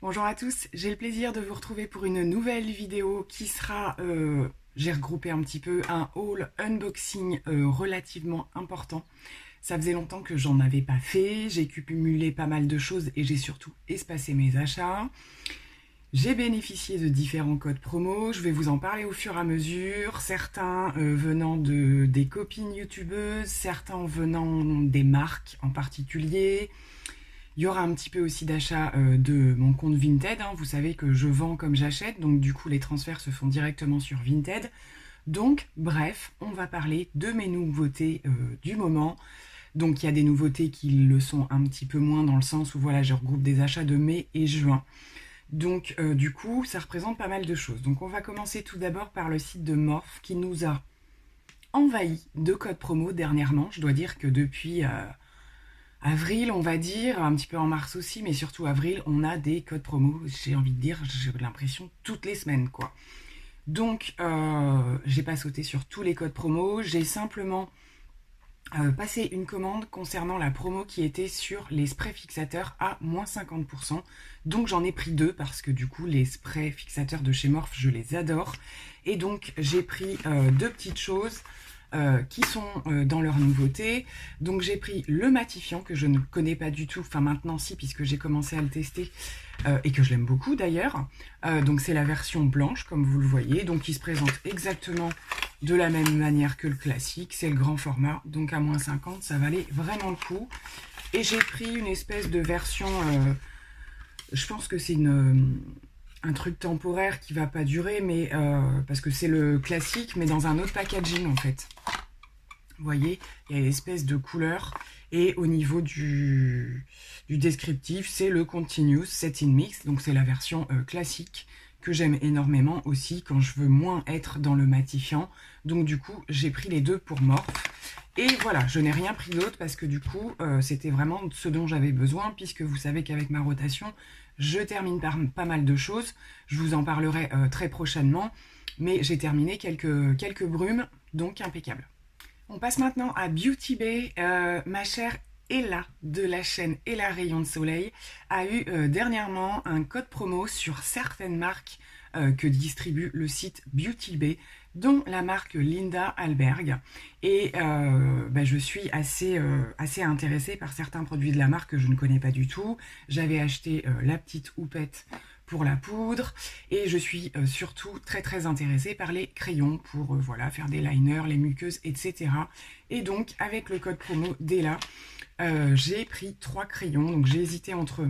Bonjour à tous, j'ai le plaisir de vous retrouver pour une nouvelle vidéo qui sera, j'ai regroupé un petit peu un haul unboxing relativement important. Ça faisait longtemps que j'en avais pas fait, j'ai cumulé pas mal de choses et j'ai surtout espacé mes achats. J'ai bénéficié de différents codes promo, je vais vous en parler au fur et à mesure, certains venant des copines youtubeuses, certains venant des marques en particulier. Il y aura un petit peu aussi d'achat de mon compte Vinted, hein. Vous savez que je vends comme j'achète, donc du coup les transferts se font directement sur Vinted. Donc bref, on va parler de mes nouveautés du moment. Donc il y a des nouveautés qui le sont un petit peu moins dans le sens où voilà, je regroupe des achats de mai et juin. Donc du coup, ça représente pas mal de choses. Donc on va commencer tout d'abord par le site de Morph qui nous a envahi de codes promo dernièrement. Je dois dire que depuis avril, on va dire, un petit peu en mars aussi, mais surtout avril, on a des codes promo, j'ai envie de dire, j'ai l'impression toutes les semaines, quoi. Donc, j'ai pas sauté sur tous les codes promo, j'ai simplement passé une commande concernant la promo qui était sur les sprays fixateurs à moins 50%. Donc, j'en ai pris deux parce que du coup, les sprays fixateurs de chez Morph, je les adore. Et donc, j'ai pris deux petites choses qui sont dans leur nouveauté. Donc j'ai pris le matifiant que je ne connais pas du tout, enfin maintenant si, puisque j'ai commencé à le tester et que je l'aime beaucoup d'ailleurs. Donc c'est la version blanche comme vous le voyez, donc il se présente exactement de la même manière que le classique, c'est le grand format, donc à moins 50 ça valait vraiment le coup. Et j'ai pris une espèce de version, je pense que c'est un truc temporaire qui va pas durer, mais parce que c'est le classique, mais dans un autre packaging en fait. Vous voyez, il y a une espèce de couleur, et au niveau du descriptif, c'est le Continuous Set in Mix, donc c'est la version classique que j'aime énormément aussi quand je veux moins être dans le matifiant. Donc du coup, j'ai pris les deux pour Morph. Et voilà, je n'ai rien pris d'autre parce que du coup, c'était vraiment ce dont j'avais besoin, puisque vous savez qu'avec ma rotation, je termine par pas mal de choses. Je vous en parlerai très prochainement, mais j'ai terminé quelques brumes, donc impeccable. On passe maintenant à Beauty Bay. Ma chère Ella de la chaîne Ella Rayon de Soleil a eu dernièrement un code promo sur certaines marques que distribue le site Beauty Bay, dont la marque Linda Alberg. Et je suis assez intéressée par certains produits de la marque que je ne connais pas du tout. J'avais acheté la petite houppette pour la poudre, et je suis surtout très intéressée par les crayons pour voilà, faire des liners, les muqueuses, etc. Et donc avec le code promo d'Ella, j'ai pris 3 crayons. Donc j'ai hésité entre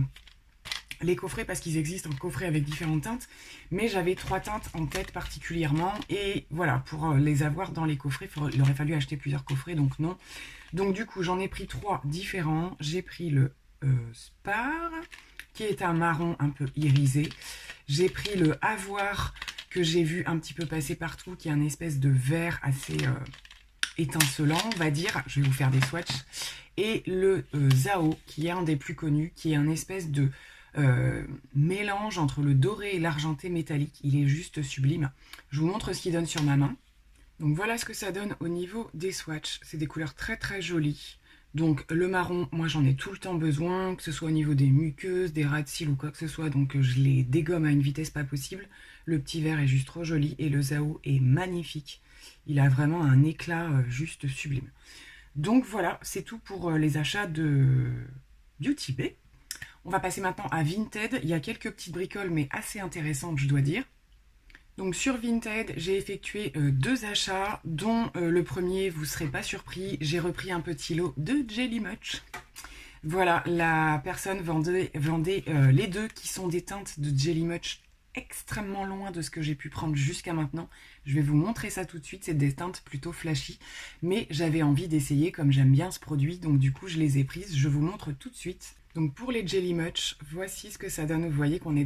les coffrets parce qu'ils existent en coffret avec différentes teintes, mais j'avais 3 teintes en tête particulièrement, et voilà, pour les avoir dans les coffrets, il aurait fallu acheter plusieurs coffrets, donc non. Donc du coup j'en ai pris 3 différents. J'ai pris le Spar, qui est un marron un peu irisé. J'ai pris le Avoir, que j'ai vu un petit peu passer partout, qui est un espèce de vert assez étincelant, on va dire. Je vais vous faire des swatchs. Et le Zao, qui est un des plus connus, qui est un espèce de mélange entre le doré et l'argenté métallique. Il est juste sublime. Je vous montre ce qu'il donne sur ma main. Donc voilà ce que ça donne au niveau des swatchs. C'est des couleurs très jolies. Donc le marron, moi j'en ai tout le temps besoin, que ce soit au niveau des muqueuses, des ras de cils ou quoi que ce soit, donc je les dégomme à une vitesse pas possible. Le petit vert est juste trop joli et le Zao est magnifique. Il a vraiment un éclat juste sublime. Donc voilà, c'est tout pour les achats de Beauty Bay. On va passer maintenant à Vinted. Il y a quelques petites bricoles mais assez intéressantes, je dois dire. Donc sur Vinted, j'ai effectué 2 achats, dont le premier, vous ne serez pas surpris, j'ai repris un petit lot de Jelly Much. Voilà, la personne vendait les deux qui sont des teintes de Jelly Much extrêmement loin de ce que j'ai pu prendre jusqu'à maintenant. Je vais vous montrer ça tout de suite, c'est des teintes plutôt flashy, mais j'avais envie d'essayer comme j'aime bien ce produit, donc du coup je les ai prises, je vous montre tout de suite. Donc pour les Jelly Much, voici ce que ça donne. Vous voyez qu'on est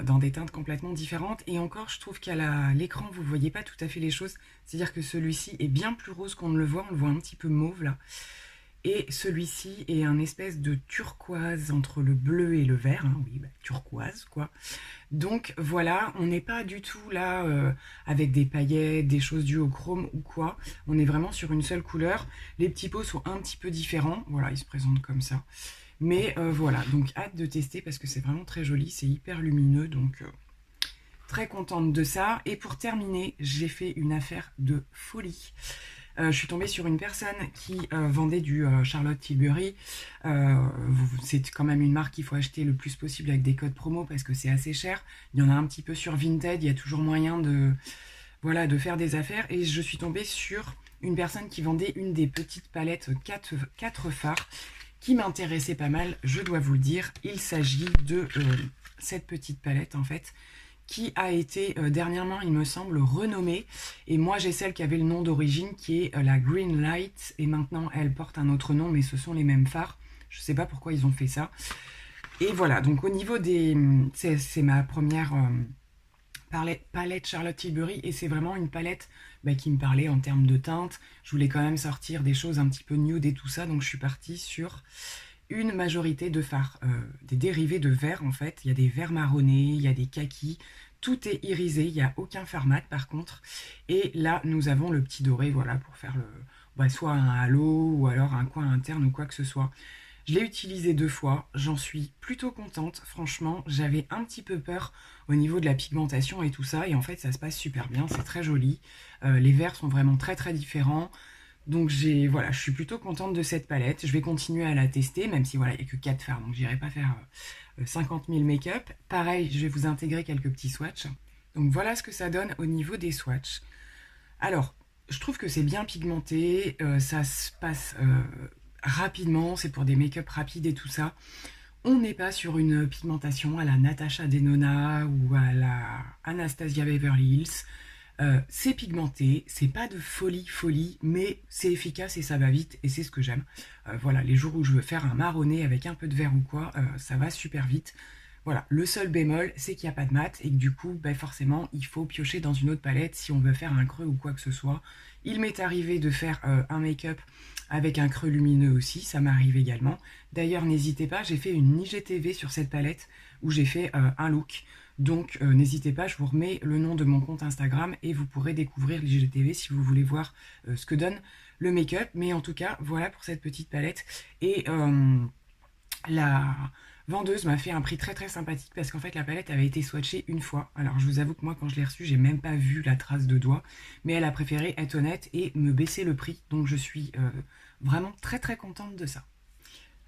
dans des teintes complètement différentes, et encore je trouve qu'à l'écran vous ne voyez pas tout à fait les choses, c'est-à-dire que celui-ci est bien plus rose qu'on ne le voit, on le voit un petit peu mauve là. Et celui-ci est un espèce de turquoise entre le bleu et le vert, hein, oui, bah, turquoise quoi. Donc voilà, on n'est pas du tout là avec des paillettes, des choses dues au chrome ou quoi. On est vraiment sur une seule couleur. Les petits pots sont un petit peu différents, voilà, ils se présentent comme ça. Mais voilà, donc hâte de tester parce que c'est vraiment très joli, c'est hyper lumineux, donc très contente de ça. Et pour terminer, j'ai fait une affaire de folie. Je suis tombée sur une personne qui vendait du Charlotte Tilbury. C'est quand même une marque qu'il faut acheter le plus possible avec des codes promo parce que c'est assez cher. Il y en a un petit peu sur Vinted, il y a toujours moyen de, voilà, de faire des affaires. Et je suis tombée sur une personne qui vendait une des petites palettes 4 fards qui m'intéressait pas mal, je dois vous le dire. Il s'agit de cette petite palette en fait, qui a été dernièrement, il me semble, renommée. Et moi, j'ai celle qui avait le nom d'origine, qui est la Green Light. Et maintenant, elle porte un autre nom, mais ce sont les mêmes fards. Je ne sais pas pourquoi ils ont fait ça. Et voilà, donc au niveau des... C'est ma première palette Charlotte Tilbury. Et c'est vraiment une palette qui me parlait en termes de teinte. Je voulais quand même sortir des choses un petit peu nude et tout ça. Donc je suis partie sur une majorité de fards, des dérivés de vert en fait. Il y a des verts marronnés, il y a des kakis, tout est irisé, il n'y a aucun fard mat par contre. Et là, nous avons le petit doré, voilà, pour faire soit un halo ou alors un coin interne ou quoi que ce soit. Je l'ai utilisé 2 fois, j'en suis plutôt contente, franchement. J'avais un petit peu peur au niveau de la pigmentation et tout ça, et en fait ça se passe super bien, c'est très joli. Les verts sont vraiment très très différents. Donc voilà, je suis plutôt contente de cette palette. Je vais continuer à la tester, même si voilà, il n'y a que 4 fards, donc j'irai pas faire 50 000 make-up. Pareil, je vais vous intégrer quelques petits swatchs. Donc voilà ce que ça donne au niveau des swatchs. Alors, je trouve que c'est bien pigmenté, ça se passe rapidement, c'est pour des make-up rapides et tout ça. On n'est pas sur une pigmentation à la Natasha Denona ou à la Anastasia Beverly Hills. C'est pigmenté, c'est pas de folie, mais c'est efficace et ça va vite et c'est ce que j'aime. Voilà, les jours où je veux faire un marronné avec un peu de vert ou quoi, ça va super vite. Voilà, le seul bémol, c'est qu'il n'y a pas de mat et que du coup, forcément, il faut piocher dans une autre palette si on veut faire un creux ou quoi que ce soit. Il m'est arrivé de faire un make-up avec un creux lumineux aussi, ça m'arrive également. D'ailleurs, n'hésitez pas, j'ai fait une IGTV sur cette palette où j'ai fait un look. Donc n'hésitez pas, je vous remets le nom de mon compte Instagram et vous pourrez découvrir l'IGTV si vous voulez voir ce que donne le make-up. Mais en tout cas, voilà pour cette petite palette. Et la vendeuse m'a fait un prix très très sympathique parce qu'en fait la palette avait été swatchée une fois. Alors je vous avoue que moi quand je l'ai reçue, j'ai même pas vu la trace de doigt. Mais elle a préféré être honnête et me baisser le prix. Donc je suis vraiment très très contente de ça.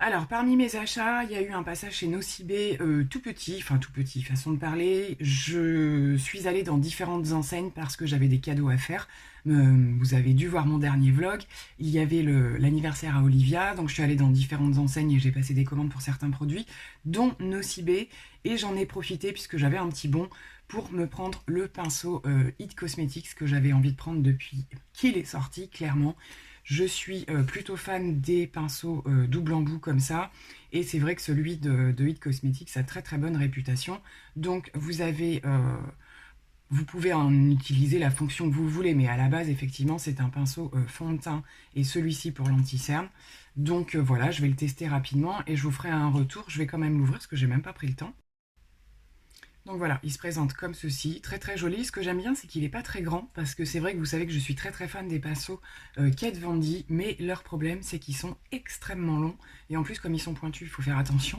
Alors, parmi mes achats, il y a eu un passage chez Nocibé tout petit, façon de parler. Je suis allée dans différentes enseignes parce que j'avais des cadeaux à faire. Vous avez dû voir mon dernier vlog. Il y avait l'anniversaire à Olivia, donc je suis allée dans différentes enseignes et j'ai passé des commandes pour certains produits, dont Nocibé. Et j'en ai profité puisque j'avais un petit bon pour me prendre le pinceau It Cosmetics que j'avais envie de prendre depuis qu'il est sorti, clairement. Je suis plutôt fan des pinceaux double embout comme ça. Et c'est vrai que celui de It Cosmetics a très très bonne réputation. Donc vous pouvez en utiliser la fonction que vous voulez. Mais à la base, effectivement, c'est un pinceau fond de teint. Et celui-ci pour l'anti-cerne. Donc voilà, je vais le tester rapidement. Et je vous ferai un retour. Je vais quand même l'ouvrir parce que j'ai même pas pris le temps. Donc voilà, il se présente comme ceci, très très joli. Ce que j'aime bien, c'est qu'il n'est pas très grand, parce que c'est vrai que vous savez que je suis très très fan des pinceaux Kat Von D, mais leur problème, c'est qu'ils sont extrêmement longs. Et en plus, comme ils sont pointus, il faut faire attention.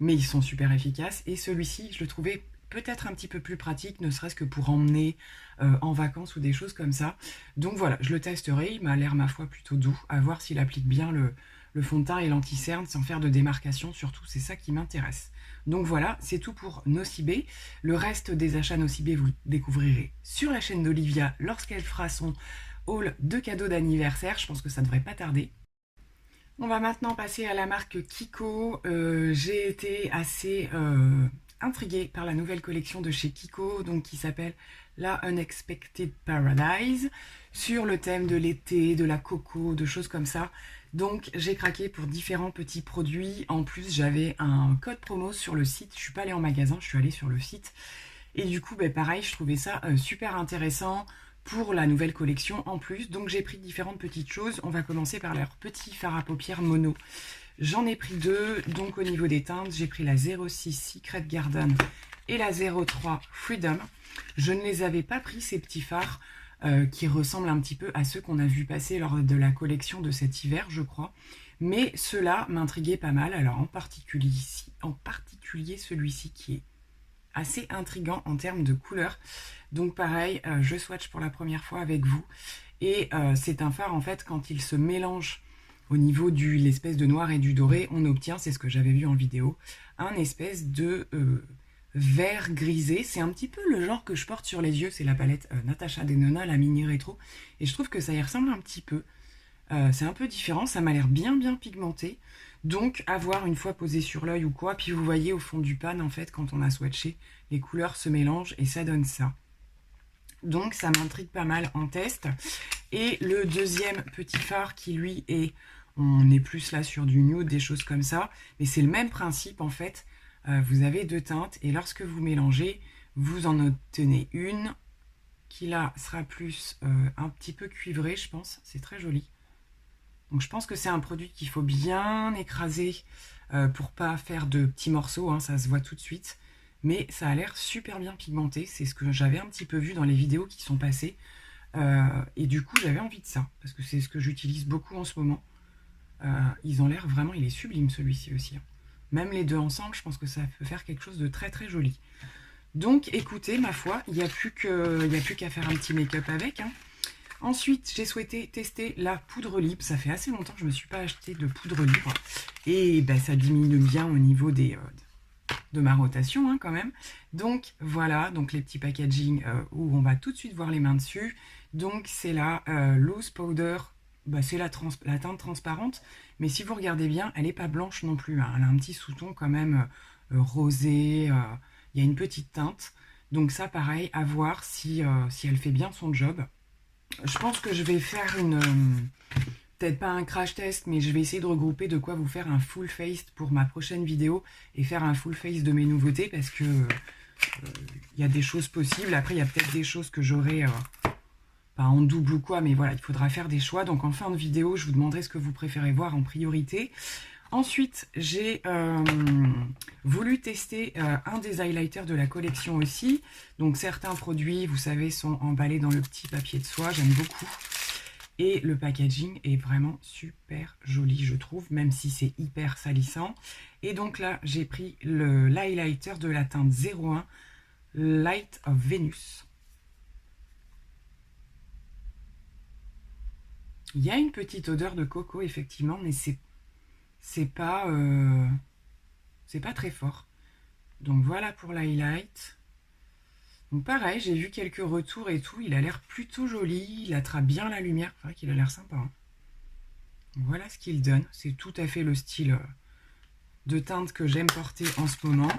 Mais ils sont super efficaces. Et celui-ci, je le trouvais peut-être un petit peu plus pratique, ne serait-ce que pour emmener en vacances ou des choses comme ça. Donc voilà, je le testerai. Il m'a l'air, ma foi, plutôt doux. À voir s'il applique bien le fond de teint et l'anti-cerne sans faire de démarcation. Surtout, c'est ça qui m'intéresse. Donc voilà, c'est tout pour Nocibé. Le reste des achats Nocibé, vous le découvrirez sur la chaîne d'Olivia lorsqu'elle fera son haul de cadeaux d'anniversaire. Je pense que ça ne devrait pas tarder. On va maintenant passer à la marque Kiko. J'ai été assez intriguée par la nouvelle collection de chez Kiko, donc qui s'appelle la Unexpected Paradise, sur le thème de l'été, de la coco, de choses comme ça. Donc j'ai craqué pour différents petits produits. En plus, j'avais un code promo sur le site. Je suis pas allée en magasin, je suis allée sur le site. Et du coup, pareil, je trouvais ça super intéressant. pour la nouvelle collection en plus. Donc j'ai pris différentes petites choses. On va commencer par leur petit fard à paupières mono. J'en ai pris deux. Donc au niveau des teintes, j'ai pris la 06 Secret Garden et la 03 Freedom. Je ne les avais pas pris, ces petits fards qui ressemblent un petit peu à ceux qu'on a vu passer lors de la collection de cet hiver, je crois. Mais ceux-là m'intriguaient pas mal. Alors en particulier celui-ci qui est assez intriguant en termes de couleur. Donc pareil, je swatch pour la première fois avec vous. Et c'est un fard, en fait, quand il se mélange au niveau de l'espèce de noir et du doré, on obtient, c'est ce que j'avais vu en vidéo, un espèce de vert grisé. C'est un petit peu le genre que je porte sur les yeux. C'est la palette Natasha Denona, la mini rétro. Et je trouve que ça y ressemble un petit peu. C'est un peu différent, ça m'a l'air bien pigmenté. Donc à voir une fois posé sur l'œil ou quoi. Puis vous voyez au fond du pan, en fait, quand on a swatché, les couleurs se mélangent et ça donne ça. Donc ça m'intrigue pas mal en test. Et le deuxième petit fard qui lui est, on est plus là sur du nude, des choses comme ça. Mais c'est le même principe en fait. Vous avez deux teintes et lorsque vous mélangez, vous en obtenez une qui là sera plus un petit peu cuivrée, je pense. C'est très joli. Donc je pense que c'est un produit qu'il faut bien écraser pour pas faire de petits morceaux, hein, ça se voit tout de suite. Mais ça a l'air super bien pigmenté, c'est ce que j'avais un petit peu vu dans les vidéos qui sont passées. Et du coup j'avais envie de ça, parce que c'est ce que j'utilise beaucoup en ce moment. Ils ont l'air vraiment, il est sublime celui-ci aussi. Hein. Même les deux ensemble, je pense que ça peut faire quelque chose de très joli. Donc écoutez, ma foi, il n'y a plus qu'à faire un petit make-up avec. Hein. Ensuite, j'ai souhaité tester la poudre libre. Ça fait assez longtemps que je ne me suis pas acheté de poudre libre. Et ben, ça diminue bien au niveau de ma rotation hein, quand même. Donc voilà, donc les petits packaging où on va tout de suite voir les mains dessus. Donc c'est la Loose Powder. Bah, c'est la teinte transparente. Mais si vous regardez bien, elle n'est pas blanche non plus. Hein. Elle a un petit sous-ton quand même rosé. Il y a une petite teinte. Donc ça, pareil, à voir si elle fait bien son job. Je pense que je vais faire peut-être pas un crash test, mais je vais essayer de regrouper de quoi vous faire un full face pour ma prochaine vidéo et faire un full face de mes nouveautés parce que il y a des choses possibles. Après, il y a peut-être des choses que j'aurai pas en double ou quoi, mais voilà, il faudra faire des choix. Donc en fin de vidéo, je vous demanderai ce que vous préférez voir en priorité. Ensuite, j'ai voulu tester un des highlighters de la collection aussi. Donc certains produits, vous savez, sont emballés dans le petit papier de soie. J'aime beaucoup. Et le packaging est vraiment super joli, je trouve, même si c'est hyper salissant. Et donc là, j'ai pris l'highlighter de la teinte 01 Light of Venus. Il y a une petite odeur de coco, effectivement, mais c'est pas très fort. Donc voilà pour l'highlight. Donc pareil, j'ai vu quelques retours et tout. Il a l'air plutôt joli. Il attrape bien la lumière. C'est vrai qu'il a l'air sympa. Hein. Voilà ce qu'il donne. C'est tout à fait le style de teinte que j'aime porter en ce moment.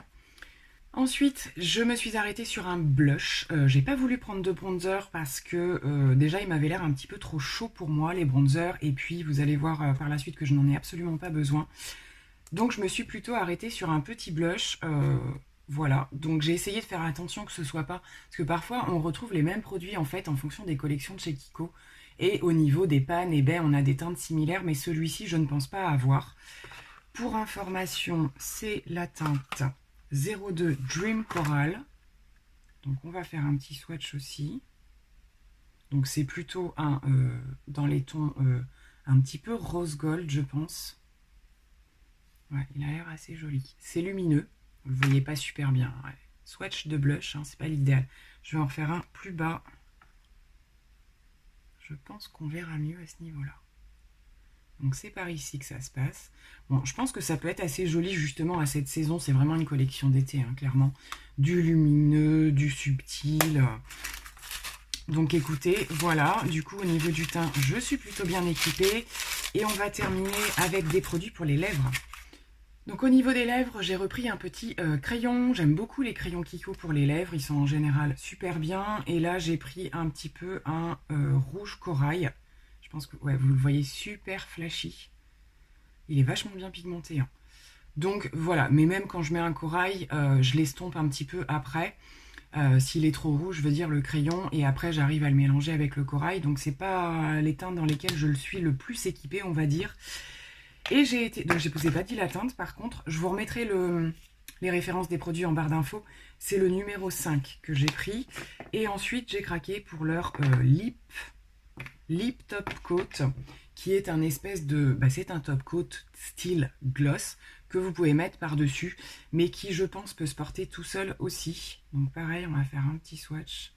Ensuite, je me suis arrêtée sur un blush. J'ai pas voulu prendre de bronzer parce que déjà, il m'avait l'air un petit peu trop chaud pour moi, les bronzers. Et puis, vous allez voir par la suite que je n'en ai absolument pas besoin. Donc, je me suis plutôt arrêtée sur un petit blush. Voilà. Donc, j'ai essayé de faire attention que ce soit pas... Parce que parfois, on retrouve les mêmes produits, en fait, en fonction des collections de chez Kiko. Et au niveau des pans, eh ben, on a des teintes similaires. Mais celui-ci, je ne pense pas avoir. Pour information, c'est la teinte 02 Dream Coral. Donc on va faire un petit swatch aussi. Donc c'est plutôt dans les tons un petit peu rose gold, je pense. Ouais, il a l'air assez joli. C'est lumineux, vous ne voyez pas super bien. Ouais. Swatch de blush, hein, c'est pas l'idéal. Je vais en faire un plus bas. Je pense qu'on verra mieux à ce niveau-là. Donc c'est par ici que ça se passe. Bon, je pense que ça peut être assez joli justement à cette saison. C'est vraiment une collection d'été, hein, clairement. Du lumineux, du subtil. Donc écoutez, voilà. Du coup, au niveau du teint, je suis plutôt bien équipée. Et on va terminer avec des produits pour les lèvres. Donc au niveau des lèvres, j'ai repris un petit crayon. J'aime beaucoup les crayons Kiko pour les lèvres. Ils sont en général super bien. Et là, j'ai pris un petit peu un rouge corail. Je pense que ouais, vous le voyez super flashy. Il est vachement bien pigmenté. Hein. Donc voilà, mais même quand je mets un corail, je l'estompe un petit peu après. S'il est trop rouge, je veux dire le crayon, et après j'arrive à le mélanger avec le corail. Donc c'est pas les teintes dans lesquelles je le suis le plus équipée, on va dire. Et donc j'ai posé pas dit la teinte, par contre, je vous remettrai les références des produits en barre d'infos. C'est le numéro 5 que j'ai pris. Et ensuite j'ai craqué pour leur Lip Top Coat, qui est un espèce de... c'est un top coat style gloss que vous pouvez mettre par-dessus, mais qui, je pense, peut se porter tout seul aussi. Donc pareil, on va faire un petit swatch.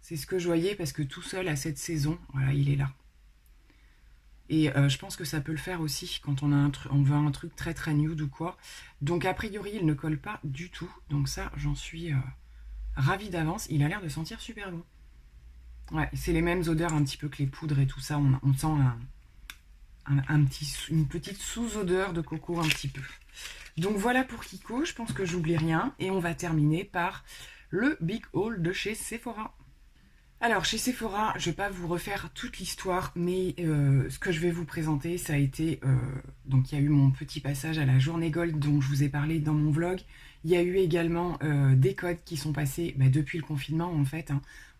C'est ce que je voyais, parce que tout seul à cette saison, voilà, il est là. Et je pense que ça peut le faire aussi quand on veut un truc très très nude ou quoi. Donc a priori, il ne colle pas du tout. Donc ça, j'en suis ravie d'avance. Il a l'air de sentir super bon. Ouais, c'est les mêmes odeurs un petit peu que les poudres et tout ça. On sent une petite sous-odeur de coco un petit peu. Donc voilà pour Kiko, je pense que j'oublie rien. Et on va terminer par le Big Haul de chez Sephora. Alors chez Sephora, je ne vais pas vous refaire toute l'histoire, mais ce que je vais vous présenter, ça a été... donc il y a eu mon petit passage à la journée Gold dont je vous ai parlé dans mon vlog. Il y a eu également des codes qui sont passés depuis le confinement en fait.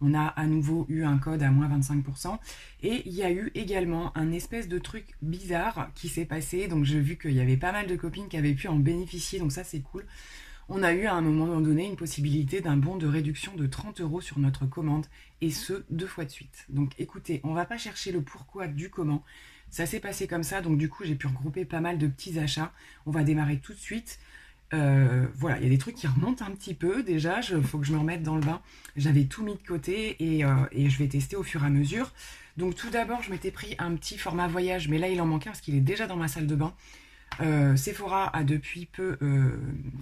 On a à nouveau eu un code à moins 25%. Et il y a eu également un espèce de truc bizarre qui s'est passé. Donc j'ai vu qu'il y avait pas mal de copines qui avaient pu en bénéficier, donc ça c'est cool. On a eu à un moment donné une possibilité d'un bon de réduction de 30 € sur notre commande, et ce 2 fois de suite. Donc écoutez, on va pas chercher le pourquoi du comment, ça s'est passé comme ça, donc du coup j'ai pu regrouper pas mal de petits achats. On va démarrer tout de suite. Voilà, il y a des trucs qui remontent un petit peu déjà, faut que je me remette dans le bain. J'avais tout mis de côté et je vais tester au fur et à mesure. Donc tout d'abord, je m'étais pris un petit format voyage, mais là il en manquait parce qu'il est déjà dans ma salle de bain. Sephora a depuis peu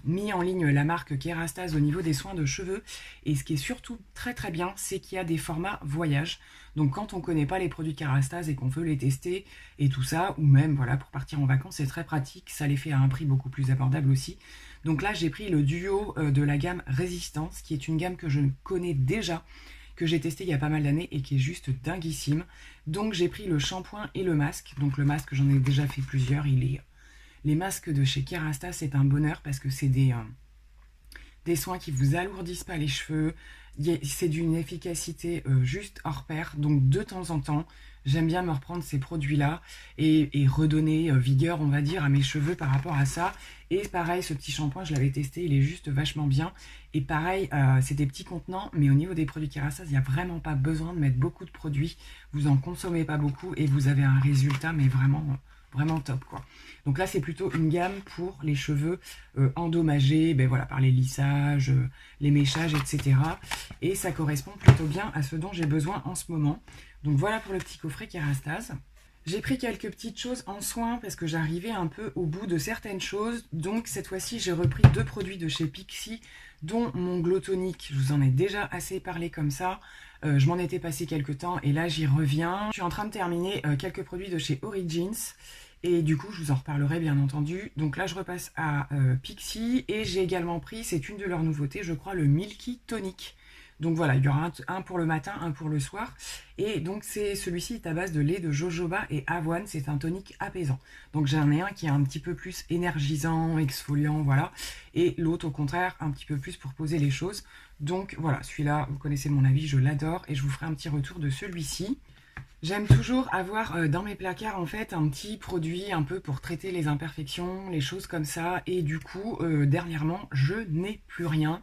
mis en ligne la marque Kerastase au niveau des soins de cheveux, et ce qui est surtout très très bien, c'est qu'il y a des formats voyage. Donc quand on connaît pas les produits Kerastase et qu'on veut les tester et tout ça, ou même voilà pour partir en vacances, c'est très pratique, ça les fait à un prix beaucoup plus abordable aussi. Donc là j'ai pris le duo de la gamme Résistance, qui est une gamme que je connais déjà, que j'ai testé il y a pas mal d'années et qui est juste dinguissime. Donc j'ai pris le shampoing et le masque. Donc le masque, j'en ai déjà fait plusieurs, les masques de chez Kerastase, c'est un bonheur parce que c'est des soins qui vous alourdissent pas les cheveux. C'est d'une efficacité juste hors pair. Donc de temps en temps, j'aime bien me reprendre ces produits-là et redonner vigueur, on va dire, à mes cheveux par rapport à ça. Et pareil, ce petit shampoing, je l'avais testé, il est juste vachement bien. Et pareil, c'est des petits contenants, mais au niveau des produits Kerastase, il n'y a vraiment pas besoin de mettre beaucoup de produits. Vous en consommez pas beaucoup et vous avez un résultat, mais vraiment top quoi. Donc là c'est plutôt une gamme pour les cheveux endommagés, voilà, par les lissages, les méchages, etc. Et ça correspond plutôt bien à ce dont j'ai besoin en ce moment. Donc voilà pour le petit coffret Kerastase. J'ai pris quelques petites choses en soins parce que j'arrivais un peu au bout de certaines choses. Donc cette fois-ci j'ai repris 2 produits de chez Pixi, dont mon Glow Tonic. Je vous en ai déjà assez parlé comme ça. Je m'en étais passé quelques temps et là j'y reviens. Je suis en train de terminer quelques produits de chez Origins et du coup je vous en reparlerai bien entendu. Donc là je repasse à Pixi et j'ai également pris, c'est une de leurs nouveautés, je crois, le Milky Tonic. Donc voilà, il y aura un pour le matin, un pour le soir. Et donc celui-ci est à base de lait de jojoba et avoine, c'est un tonique apaisant. Donc j'en ai un qui est un petit peu plus énergisant, exfoliant, voilà. Et l'autre au contraire, un petit peu plus pour poser les choses. Donc voilà, celui-là, vous connaissez mon avis, je l'adore et je vous ferai un petit retour de celui-ci. J'aime toujours avoir dans mes placards en fait un petit produit un peu pour traiter les imperfections, les choses comme ça. Et du coup, dernièrement, je n'ai plus rien.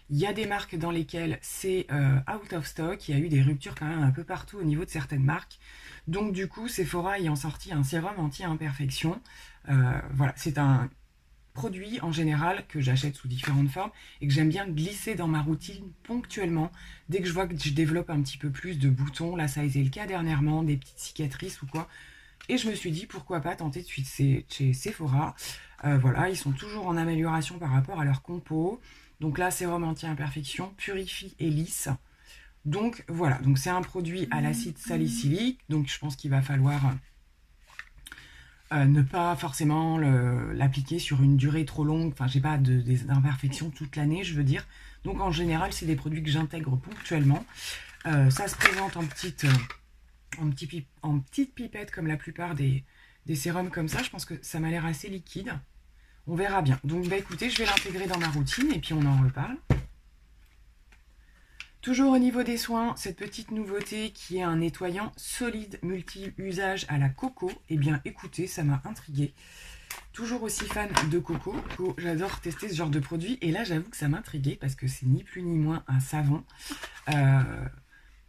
Il y a des marques dans lesquelles c'est out of stock, il y a eu des ruptures quand même un peu partout au niveau de certaines marques. Donc du coup, Sephora ayant sorti un sérum anti-imperfection, voilà, c'est un produit en général que j'achète sous différentes formes et que j'aime bien glisser dans ma routine ponctuellement. Dès que je vois que je développe un petit peu plus de boutons, là ça a été le cas dernièrement, des petites cicatrices ou quoi. Et je me suis dit pourquoi pas tenter de suite chez Sephora. Voilà, ils sont toujours en amélioration par rapport à leur compo. Donc là, sérum anti-imperfection, purifie et lisse. Donc voilà, donc c'est un produit à l'acide salicylique. Donc je pense qu'il va falloir ne pas forcément l'appliquer sur une durée trop longue. Enfin, j'ai pas des imperfections toute l'année, je veux dire. Donc en général, c'est des produits que j'intègre ponctuellement. Ça se présente en petite pipette comme la plupart des sérums comme ça. Je pense que ça m'a l'air assez liquide. On verra bien. Donc écoutez, je vais l'intégrer dans ma routine et puis on en reparle. Toujours au niveau des soins, cette petite nouveauté qui est un nettoyant solide multi-usage à la coco. Eh bien écoutez, ça m'a intriguée. Toujours aussi fan de coco. J'adore tester ce genre de produit. Et là j'avoue que ça m'a intriguée parce que c'est ni plus ni moins un savon.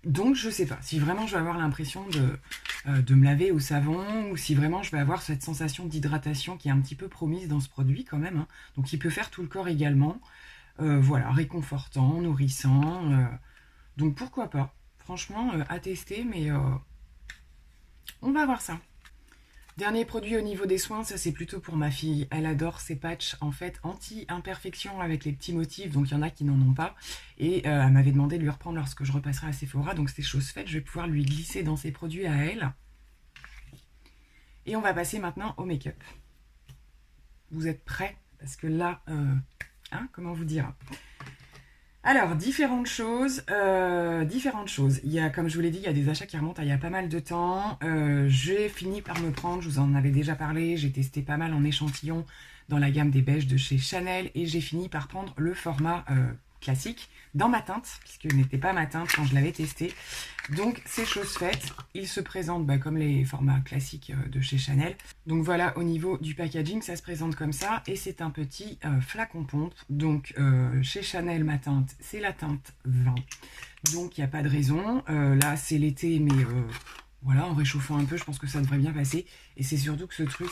Donc je sais pas si vraiment je vais avoir l'impression de me laver au savon ou si vraiment je vais avoir cette sensation d'hydratation qui est un petit peu promise dans ce produit quand même. Hein. Donc il peut faire tout le corps également. Voilà, réconfortant, nourrissant. Donc pourquoi pas. Franchement, à tester, mais on va voir ça. Dernier produit au niveau des soins, ça c'est plutôt pour ma fille. Elle adore ces patchs en fait anti-imperfection avec les petits motifs, donc il y en a qui n'en ont pas. Et elle m'avait demandé de lui reprendre lorsque je repasserai à Sephora, donc c'est chose faite. Je vais pouvoir lui glisser dans ses produits à elle. Et on va passer maintenant au make-up. Vous êtes prêts? Parce que là, comment vous dire? Alors, différentes choses. Il y a, comme je vous l'ai dit, il y a des achats qui remontent à il y a pas mal de temps. J'ai fini par me prendre, je vous en avais déjà parlé, j'ai testé pas mal en échantillon dans la gamme des beiges de chez Chanel et j'ai fini par prendre le format classique dans ma teinte, puisqu'il n'était pas ma teinte quand je l'avais testé. Donc c'est chose faite, il se présente comme les formats classiques de chez Chanel. Donc voilà, au niveau du packaging, ça se présente comme ça, et c'est un petit flacon pompe. Donc chez Chanel, ma teinte, c'est la teinte 20. Donc il n'y a pas de raison. Là, c'est l'été, mais voilà, en réchauffant un peu, je pense que ça devrait bien passer. Et c'est surtout que ce truc,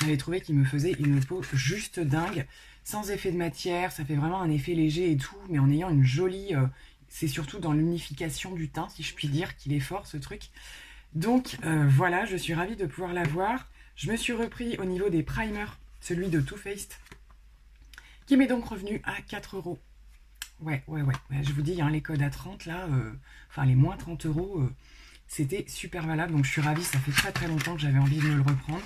j'avais trouvé qu'il me faisait une peau juste dingue, sans effet de matière, ça fait vraiment un effet léger et tout, mais en ayant une jolie... c'est surtout dans l'unification du teint, si je puis dire, qu'il est fort ce truc. Donc voilà, je suis ravie de pouvoir l'avoir. Je me suis repris au niveau des primers, celui de Too Faced, qui m'est donc revenu à 4 €. Ouais, je vous dis, hein, les codes à 30 là, enfin les moins 30 €, c'était super valable. Donc je suis ravie, ça fait très très longtemps que j'avais envie de me le reprendre.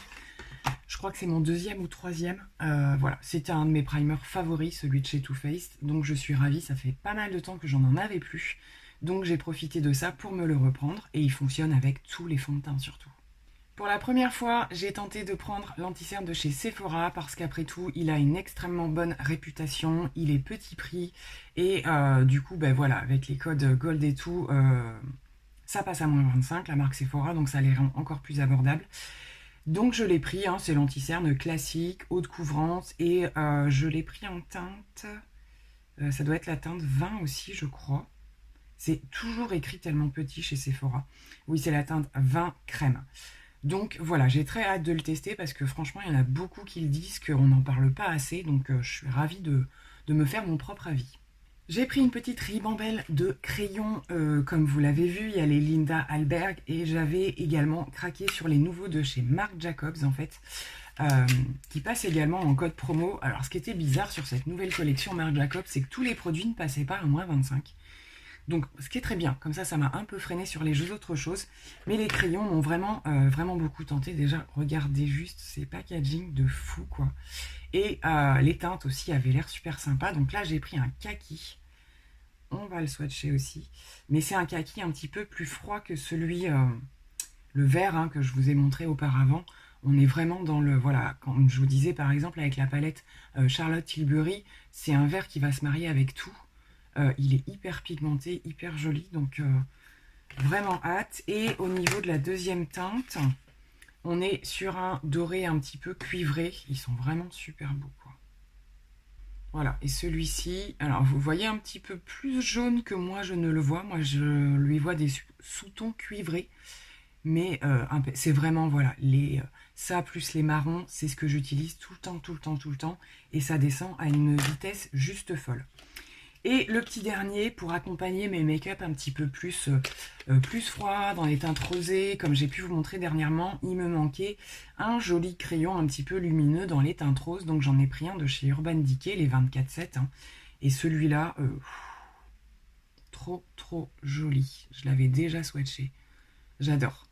Je crois que c'est mon deuxième ou troisième. Voilà, c'était un de mes primers favoris, celui de chez Too Faced. Donc je suis ravie, ça fait pas mal de temps que j'en en avais plus. Donc j'ai profité de ça pour me le reprendre. Et il fonctionne avec tous les fonds de teint surtout. Pour la première fois, j'ai tenté de prendre l'anti-cerne de chez Sephora parce qu'après tout, il a une extrêmement bonne réputation. Il est petit prix. Et du coup, voilà, avec les codes Gold et tout, ça passe à moins 25, la marque Sephora. Donc ça les rend encore plus abordables. Donc je l'ai pris, hein, c'est l'anti-cerne classique, haute couvrance, et je l'ai pris en teinte, ça doit être la teinte 20 aussi je crois. C'est toujours écrit tellement petit chez Sephora. Oui, c'est la teinte 20 crème. Donc voilà, j'ai très hâte de le tester parce que franchement il y en a beaucoup qui le disent qu'on n'en parle pas assez, donc je suis ravie de me faire mon propre avis. J'ai pris une petite ribambelle de crayons, comme vous l'avez vu, il y a les Linda Alberg, et j'avais également craqué sur les nouveaux de chez Marc Jacobs en fait, qui passent également en code promo. Alors ce qui était bizarre sur cette nouvelle collection Marc Jacobs, c'est que tous les produits ne passaient pas à moins 25. Donc ce qui est très bien, comme ça m'a un peu freiné sur les autres choses, mais les crayons m'ont vraiment, vraiment beaucoup tenté. Déjà, regardez juste ces packaging de fou quoi. Et les teintes aussi avaient l'air super sympa. Donc là, j'ai pris un kaki. On va le swatcher aussi. Mais c'est un kaki un petit peu plus froid que celui, le vert que je vous ai montré auparavant. On est vraiment dans le... Voilà, comme je vous disais par exemple avec la palette Charlotte Tilbury, c'est un vert qui va se marier avec tout. Il est hyper pigmenté, hyper joli. Donc vraiment hâte. Et au niveau de la deuxième teinte... On est sur un doré un petit peu cuivré. Ils sont vraiment super beaux, quoi. Voilà, et celui-ci, alors vous voyez un petit peu plus jaune que moi, je ne le vois. Moi, je lui vois des sous-tons cuivrés. Mais c'est vraiment, voilà, ça plus les marrons, c'est ce que j'utilise tout le temps, tout le temps, tout le temps. Et ça descend à une vitesse juste folle. Et le petit dernier, pour accompagner mes make-up un petit peu plus froid, dans les teintes rosées, comme j'ai pu vous montrer dernièrement, il me manquait un joli crayon un petit peu lumineux dans les teintes roses. Donc j'en ai pris un de chez Urban Decay, les 24-7. Et celui-là, trop joli. Je l'avais déjà swatché. J'adore.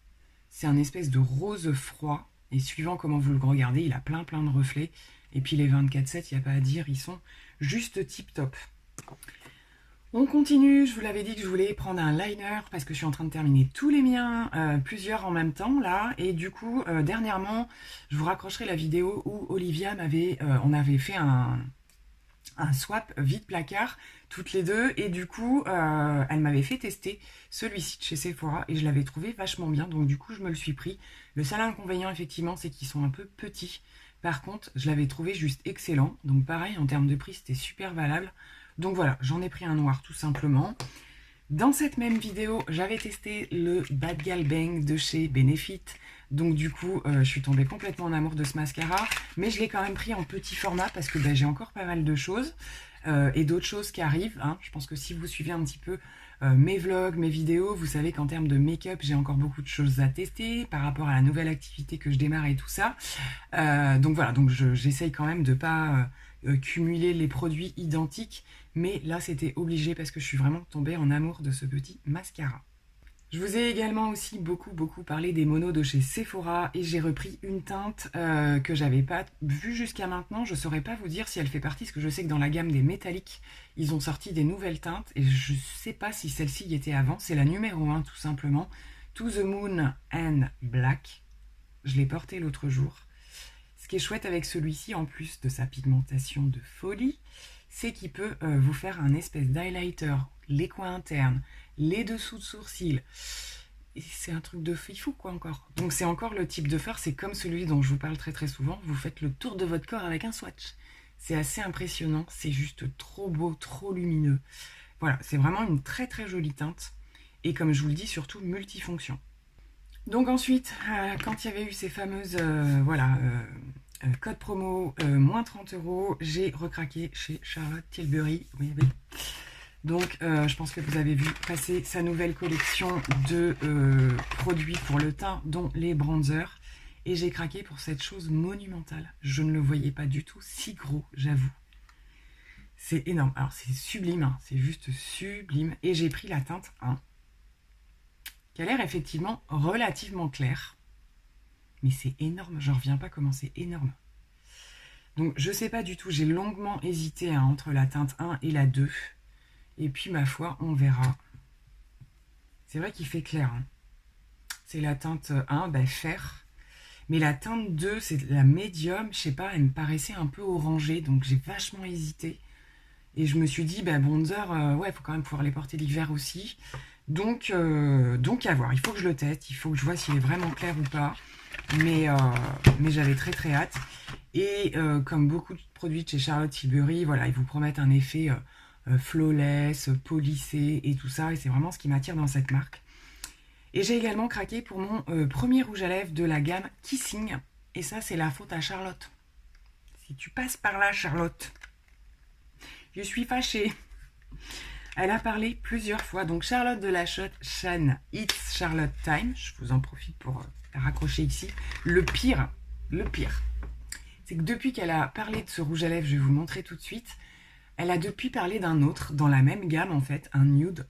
C'est un espèce de rose froid. Et suivant comment vous le regardez, il a plein de reflets. Et puis les 24-7, il n'y a pas à dire, ils sont juste tip-top. On continue, je vous l'avais dit que je voulais prendre un liner parce que je suis en train de terminer tous les miens, plusieurs en même temps là, et du coup dernièrement je vous raccrocherai la vidéo où Olivia on avait fait un un swap vide placard toutes les deux, et du coup elle m'avait fait tester celui-ci de chez Sephora et je l'avais trouvé vachement bien, donc du coup je me le suis pris. Le seul inconvénient effectivement c'est qu'ils sont un peu petits, par contre je l'avais trouvé juste excellent, donc pareil en termes de prix c'était super valable, donc voilà, j'en ai pris un noir tout simplement. Dans cette même vidéo, j'avais testé le Bad Gal Bang de chez Benefit. Donc du coup, je suis tombée complètement en amour de ce mascara. Mais je l'ai quand même pris en petit format parce que j'ai encore pas mal de choses. Et d'autres choses qui arrivent. Hein. Je pense que si vous suivez un petit peu mes vlogs, mes vidéos, vous savez qu'en termes de make-up, j'ai encore beaucoup de choses à tester par rapport à la nouvelle activité que je démarre et tout ça. Donc voilà, donc j'essaye quand même de pas cumuler les produits identiques. Mais là, c'était obligé parce que je suis vraiment tombée en amour de ce petit mascara. Je vous ai également aussi beaucoup parlé des monos de chez Sephora et j'ai repris une teinte que j'avais pas vue jusqu'à maintenant. Je saurais pas vous dire si elle fait partie, parce que je sais que dans la gamme des métalliques, ils ont sorti des nouvelles teintes et je sais pas si celle-ci y était avant. C'est la numéro 1 tout simplement, To the Moon and Black. Je l'ai portée l'autre jour. Ce qui est chouette avec celui-ci, en plus de sa pigmentation de folie, c'est qu'il peut vous faire un espèce d'highlighter, les coins internes, les dessous de sourcils. Et c'est un truc de fifou quoi encore. Donc c'est encore le type de fard, c'est comme celui dont je vous parle très souvent, vous faites le tour de votre corps avec un swatch. C'est assez impressionnant, c'est juste trop beau, trop lumineux. Voilà, c'est vraiment une très jolie teinte. Et comme je vous le dis, surtout multifonction. Donc ensuite, quand il y avait eu ces fameuses code promo moins 30 €, j'ai recraqué chez Charlotte Tilbury. Oui. Donc je pense que vous avez vu passer sa nouvelle collection de produits pour le teint, dont les bronzers. Et j'ai craqué pour cette chose monumentale. Je ne le voyais pas du tout si gros, j'avoue. C'est énorme. Alors c'est sublime, hein, c'est juste sublime. Et j'ai pris la teinte 1. Qui a l'air effectivement relativement clair. Mais c'est énorme, j'en reviens pas comment c'est énorme. Donc je sais pas du tout, j'ai longuement hésité entre la teinte 1 et la 2. Et puis ma foi, on verra. C'est vrai qu'il fait clair. Hein. C'est la teinte 1, fer. Mais la teinte 2, c'est la médium, je sais pas, elle me paraissait un peu orangée, donc j'ai vachement hésité. Et je me suis dit, bronzer, ouais, il faut quand même pouvoir les porter l'hiver aussi. Donc à voir, il faut que je le teste, il faut que je vois s'il est vraiment clair ou pas. Mais j'avais très hâte. Et comme beaucoup de produits de chez Charlotte Tilbury, voilà, ils vous promettent un effet flawless, polissé et tout ça. Et c'est vraiment ce qui m'attire dans cette marque. Et j'ai également craqué pour mon premier rouge à lèvres de la gamme Kissing. Et ça, c'est la faute à Charlotte. Si tu passes par là, Charlotte, je suis fâchée. Elle a parlé plusieurs fois. Donc Charlotte de la chaîne It's Charlotte Time. Je vous en profite pour la raccrocher ici. Le pire, c'est que depuis qu'elle a parlé de ce rouge à lèvres, je vais vous le montrer tout de suite, elle a depuis parlé d'un autre, dans la même gamme en fait, un nude.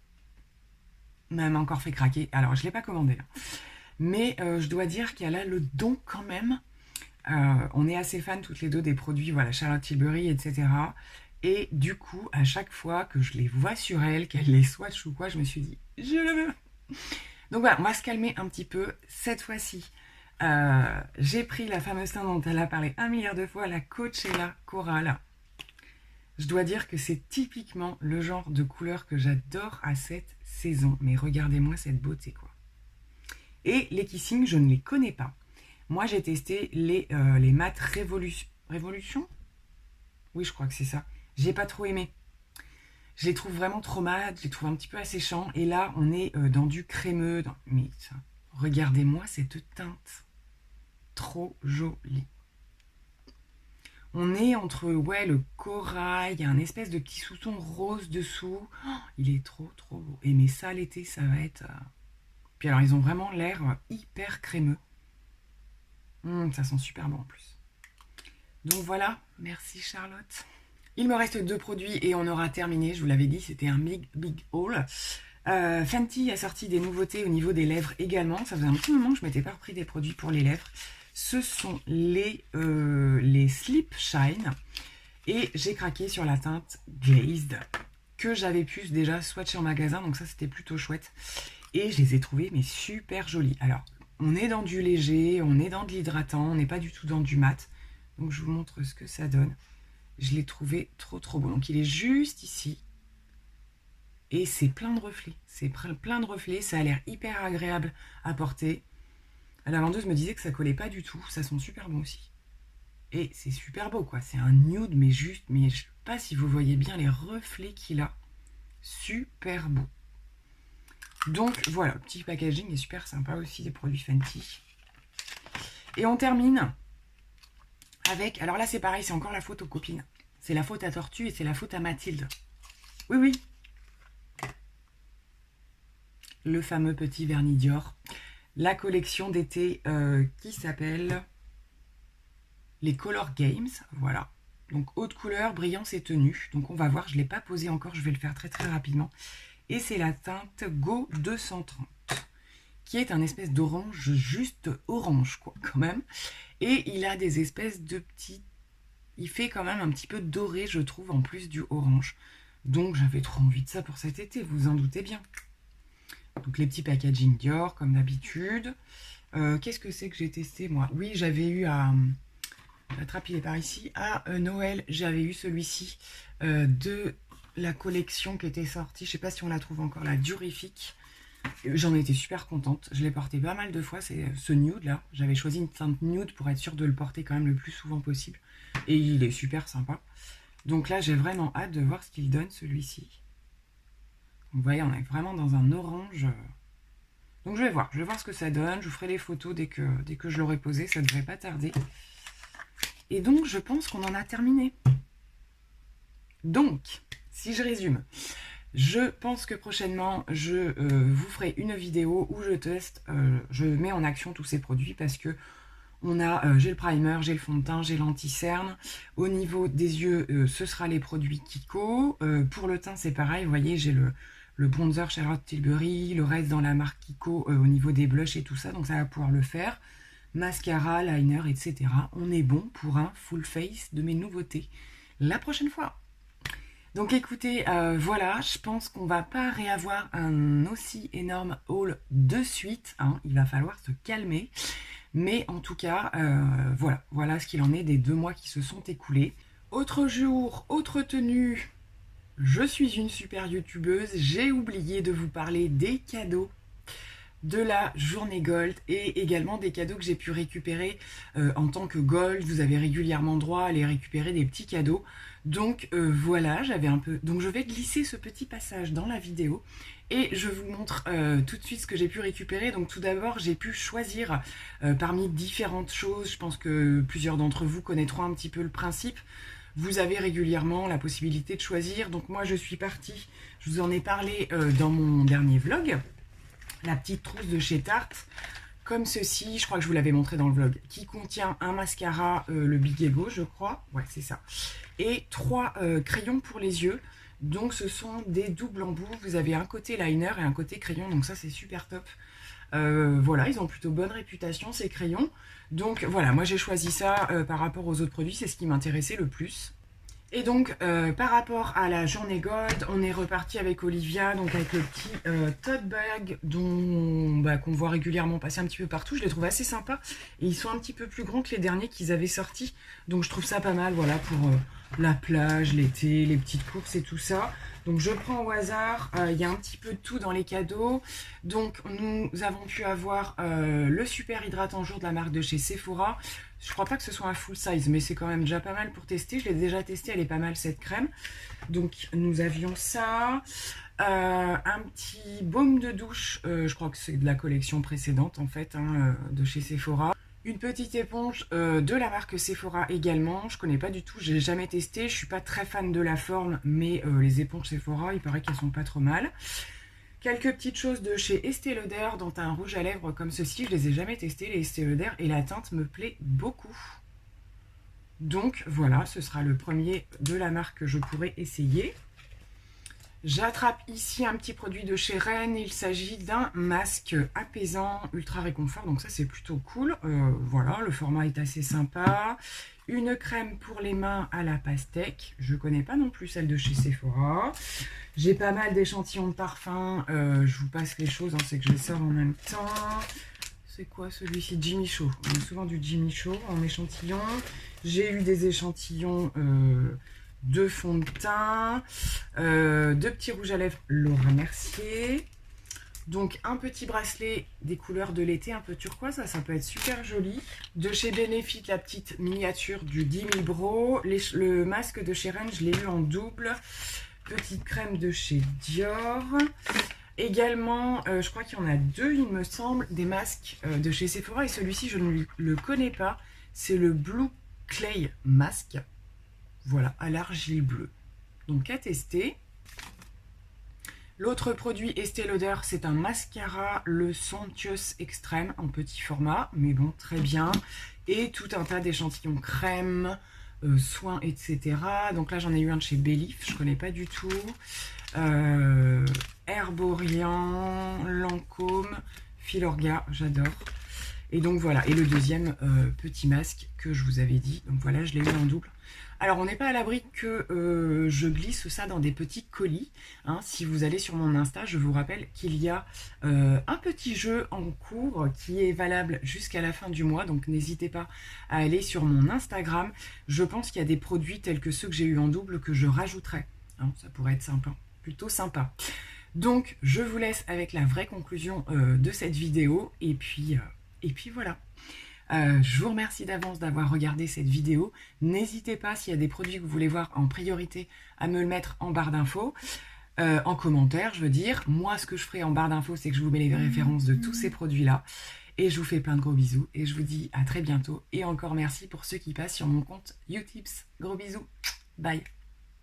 Même encore fait craquer. Alors je ne l'ai pas commandé là. Mais je dois dire qu'elle a le don quand même. On est assez fans toutes les deux des produits, voilà, Charlotte Tilbury, etc. Et du coup, à chaque fois que je les vois sur elle, qu'elle les swatch ou quoi, je me suis dit, je le veux. Donc voilà, on va se calmer un petit peu. Cette fois-ci, j'ai pris la fameuse teinte dont elle a parlé 1 milliard de fois, la Coachella Coral. Je dois dire que c'est typiquement le genre de couleur que j'adore à cette saison. Mais regardez-moi cette beauté, quoi. Et les Kissing, je ne les connais pas. Moi, j'ai testé les mat Révolution. Oui, je crois que c'est ça. J'ai pas trop aimé. Je les trouve vraiment trop mat, je les trouve un petit peu asséchants. Et là, on est dans du crémeux. Mais ça, regardez-moi cette teinte. Trop jolie. On est entre, le corail, il y a un espèce de petit sous-ton rose dessous. Oh, il est trop beau. Et mais ça, l'été, ça va être... Puis alors, ils ont vraiment l'air hyper crémeux. Ça sent super bon en plus. Donc voilà, merci Charlotte. Il me reste 2 produits et on aura terminé. Je vous l'avais dit, c'était un big haul. Fenty a sorti des nouveautés au niveau des lèvres également. Ça faisait un petit moment que je m'étais pas repris des produits pour les lèvres. Ce sont les Slip Shine. Et j'ai craqué sur la teinte Glazed que j'avais pu déjà swatcher en magasin. Donc ça, c'était plutôt chouette. Et je les ai trouvées mais super jolies. Alors, on est dans du léger, on est dans de l'hydratant, on n'est pas du tout dans du mat. Donc je vous montre ce que ça donne. Je l'ai trouvé trop trop beau. Donc il est juste ici. Et c'est plein de reflets. C'est plein de reflets. Ça a l'air hyper agréable à porter. La vendeuse me disait que ça collait pas du tout. Ça sent super bon aussi. Et c'est super beau quoi. C'est un nude mais juste. Mais je sais pas si vous voyez bien les reflets qu'il a. Super beau. Donc voilà, le petit packaging est super sympa aussi, des produits Fenty. Et on termine avec, alors là c'est pareil, c'est encore la faute aux copines. C'est la faute à Tortue et c'est la faute à Mathilde. Oui, oui. Le fameux petit vernis Dior. La collection d'été qui s'appelle les Color Games. Voilà. Donc haute couleur, brillance et tenue. Donc on va voir, je ne l'ai pas posé encore, je vais le faire très très rapidement. Et c'est la teinte Go 230, qui est un espèce d'orange, juste orange quoi, quand même. Et il a des espèces de petits... Il fait quand même un petit peu doré, je trouve, en plus du orange. Donc j'avais trop envie de ça pour cet été, vous en doutez bien. Donc les petits packaging Dior, comme d'habitude. Qu'est-ce que c'est que j'ai testé, moi? Oui, j'avais eu à... La trappe, il est par ici. À Noël, j'avais eu celui-ci de la collection qui était sortie. Je ne sais pas si on la trouve encore, la Durifique. J'en étais super contente. Je l'ai porté pas mal de fois. C'est ce nude là. J'avais choisi une teinte nude pour être sûre de le porter quand même le plus souvent possible. Et il est super sympa. Donc là, j'ai vraiment hâte de voir ce qu'il donne celui-ci. Vous voyez, on est vraiment dans un orange. Donc je vais voir ce que ça donne. Je vous ferai les photos dès que je l'aurai posé. Ça ne devrait pas tarder. Et donc, je pense qu'on en a terminé. Donc, si je résume, je pense que prochainement, je vous ferai une vidéo où je teste, je mets en action tous ces produits parce que j'ai le primer, j'ai le fond de teint, j'ai l'anti-cerne. Au niveau des yeux, ce sera les produits Kiko. Pour le teint, c'est pareil. Vous voyez, j'ai le bronzer Charlotte Tilbury, le reste dans la marque Kiko au niveau des blushs et tout ça. Donc, ça va pouvoir le faire. Mascara, liner, etc. On est bon pour un full face de mes nouveautés la prochaine fois. Donc écoutez, voilà, je pense qu'on va pas réavoir un aussi énorme haul de suite. Hein, il va falloir se calmer. Mais en tout cas, voilà ce qu'il en est des 2 mois qui se sont écoulés. Autre jour, autre tenue. Je suis une super youtubeuse. J'ai oublié de vous parler des cadeaux de la journée Gold et également des cadeaux que j'ai pu récupérer en tant que Gold. Vous avez régulièrement droit à aller récupérer des petits cadeaux. Donc voilà, j'avais un peu... Donc je vais glisser ce petit passage dans la vidéo et je vous montre tout de suite ce que j'ai pu récupérer. Donc tout d'abord, j'ai pu choisir parmi différentes choses. Je pense que plusieurs d'entre vous connaîtront un petit peu le principe. Vous avez régulièrement la possibilité de choisir. Donc moi, je suis partie, je vous en ai parlé dans mon dernier vlog. La petite trousse de chez Tarte, comme ceci, je crois que je vous l'avais montré dans le vlog, qui contient un mascara, le Big Ego, je crois, ouais c'est ça, et 3 crayons pour les yeux. Donc ce sont des doubles embouts, vous avez un côté liner et un côté crayon, donc ça c'est super top. Voilà, ils ont plutôt bonne réputation ces crayons. Donc voilà, moi j'ai choisi ça par rapport aux autres produits, c'est ce qui m'intéressait le plus. Et donc, par rapport à la journée Gold, on est reparti avec Olivia, donc avec le petit tote bag qu'on voit régulièrement passer un petit peu partout. Je les trouve assez sympas et ils sont un petit peu plus grands que les derniers qu'ils avaient sortis. Donc je trouve ça pas mal, voilà, pour la plage, l'été, les petites courses et tout ça. Donc je prends au hasard, il y a un petit peu de tout dans les cadeaux. Donc nous avons pu avoir le super hydratant jour de la marque de chez Sephora. Je crois pas que ce soit un full size, mais c'est quand même déjà pas mal pour tester. Je l'ai déjà testé, elle est pas mal cette crème. Donc nous avions ça. Un petit baume de douche, je crois que c'est de la collection précédente en fait, hein, de chez Sephora. Une petite éponge de la marque Sephora également. Je connais pas du tout, j'ai jamais testé. Je suis pas très fan de la forme, mais les éponges Sephora, il paraît qu'elles sont pas trop mal. Quelques petites choses de chez Estée Lauder, dont un rouge à lèvres comme ceci. Je les ai jamais testés, les Estée Lauder, et la teinte me plaît beaucoup. Donc voilà, ce sera le premier de la marque que je pourrai essayer. J'attrape ici un petit produit de chez Rennes. Il s'agit d'un masque apaisant ultra réconfort. Donc ça, c'est plutôt cool. Voilà, le format est assez sympa. Une crème pour les mains à la pastèque. Je ne connais pas non plus celle de chez Sephora. J'ai pas mal d'échantillons de parfums. Je vous passe les choses, hein, c'est que je les sors en même temps. C'est quoi celui-ci? Jimmy Choo. On a souvent du Jimmy Choo en échantillon. J'ai eu des échantillons de fond de teint, de petits rouges à lèvres Laura Mercier. Donc un petit bracelet des couleurs de l'été, un peu turquoise, ça peut être super joli. De chez Benefit, la petite miniature du 10 000 Bro. Le masque de chez Rennes, je l'ai eu en double. Petite crème de chez Dior. Également, je crois qu'il y en a deux, il me semble, des masques de chez Sephora. Et celui-ci, je ne le connais pas. C'est le Blue Clay Mask. Voilà, à l'argile bleue. Donc à tester. L'autre produit Estée Lauder, c'est un mascara, le Somptuous Extreme en petit format, mais bon, très bien. Et tout un tas d'échantillons crème, soins, etc. Donc là, j'en ai eu un de chez Belif, je ne connais pas du tout. Herborian, Lancôme, Filorga, j'adore. Et donc voilà, et le deuxième petit masque que je vous avais dit. Donc voilà, je l'ai eu en double. Alors, on n'est pas à l'abri que je glisse ça dans des petits colis. Hein. Si vous allez sur mon Insta, je vous rappelle qu'il y a un petit jeu en cours qui est valable jusqu'à la fin du mois. Donc, n'hésitez pas à aller sur mon Instagram. Je pense qu'il y a des produits tels que ceux que j'ai eu en double que je rajouterai. Hein, ça pourrait être sympa, plutôt sympa. Donc, je vous laisse avec la vraie conclusion de cette vidéo. Et puis voilà. Je vous remercie d'avance d'avoir regardé cette vidéo. N'hésitez pas, s'il y a des produits que vous voulez voir en priorité, à me le mettre en barre d'infos, en commentaire, je veux dire. Moi, ce que je ferai en barre d'infos, c'est que je vous mets les références de tous ces produits-là. Et je vous fais plein de gros bisous. Et je vous dis à très bientôt. Et encore merci pour ceux qui passent sur mon compte Utips. Gros bisous. Bye.